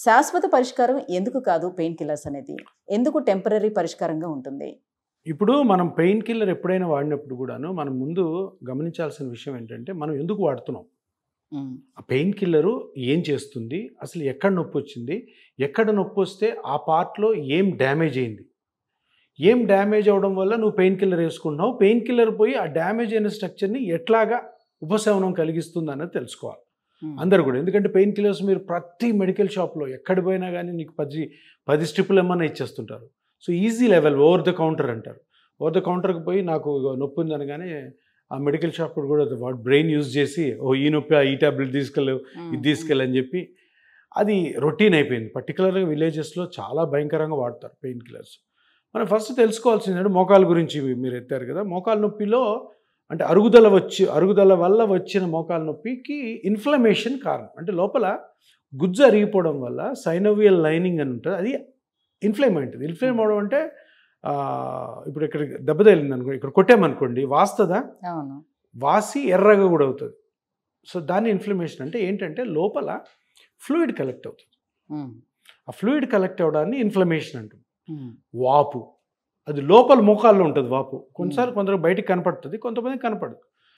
శాశ్వత పరిష్కారం ఎందుకు కాదు పెయిన్ కిల్లర్స్ అనేది? ఎందుకు టెంపరరీ పరిష్కారంగా ఉంటుంది? ఇప్పుడు మనం పెయిన్ కిల్లర్ ఎప్పుడైనా వాడినప్పుడు కూడాను మనం ముందు గమనించాల్సిన విషయం ఏంటంటే మనం ఎందుకు వాడుతున్నాం, హ్మ్. ఆ పెయిన్ కిల్లరు ఏం చేస్తుంది, అసలు ఎక్కడ నొప్పి వచ్చింది, ఎక్కడ నొప్పి వస్తే ఆ పార్ట్లో ఏం డ్యామేజ్ అయింది, ఏం డ్యామేజ్ అవడం వల్ల నువ్వు పెయిన్ కిల్లర్ వేసుకుంటున్నావు, పెయిన్ కిల్లర్ పోయి ఆ డ్యామేజ్ అయిన స్ట్రక్చర్ని ఎట్లాగా ఉపశమనం కలిగిస్తుంది అన్నది తెలుసుకోవాలి హ్మ్. అందరు కూడా. ఎందుకంటే పెయిన్ కిల్లర్స్ మీరు ప్రతి మెడికల్ షాప్లో ఎక్కడ పోయినా కానీ నీకు 10 స్ట్రిప్పులు ఏమన్నా ఇచ్చేస్తుంటారు. So easy level over the counter అంటారు. ఓవర్ ద కౌంటర్కి పోయి నాకు నొప్పి ఉందనగానే ఆ మెడికల్ షాప్ కూడా వాడు బ్రెయిన్ యూజ్ చేసి ఈ నొప్పి ఈ ట్యాబ్లెట్ తీసుకెళ్ళవు, ఇది తీసుకెళ్ళని చెప్పి అది రొటీన్ అయిపోయింది. పర్టికులర్గా విలేజెస్లో చాలా భయంకరంగా వాడతారు పెయిన్ కిల్లర్స్. మనం ఫస్ట్ తెలుసుకోవాల్సింది మోకాల గురించి మీరు ఎత్తారు కదా. మోకాల నొప్పిలో అంటే అరుగుదల వల్ల వచ్చిన మోకాల నొప్పికి ఇన్ఫ్లమేషన్ కారణం. అంటే లోపల గుజ్జు అరిగిపోవడం వల్ల సైనోవియల్ లైనింగ్ అని ఉంటుంది, అది ఇన్ఫ్లేమ్ ఉంటుంది. ఇన్ఫ్లేమ్ అవడం అంటే ఇప్పుడు ఇక్కడ దెబ్బ తగిలింది అనుకో, ఇక్కడ కొట్టామనుకోండి వాస్తుందా, అవును. వాసి ఎర్రగా కూడా అవుతుంది. సో దాన్ని ఇన్ఫ్లమేషన్ అంటే ఏంటంటే లోపల ఫ్లూయిడ్ కలెక్ట్ అవుతుంది. ఆ ఫ్లూయిడ్ కలెక్ట్ అవ్వడాన్ని ఇన్ఫ్లమేషన్ అంటుంది. వాపు అది లోపల మోకాల్లో ఉంటుంది వాపు. కొన్నిసార్లు కొందరు బయటికి కనపడుతుంది, కొంతమంది కనపడదు.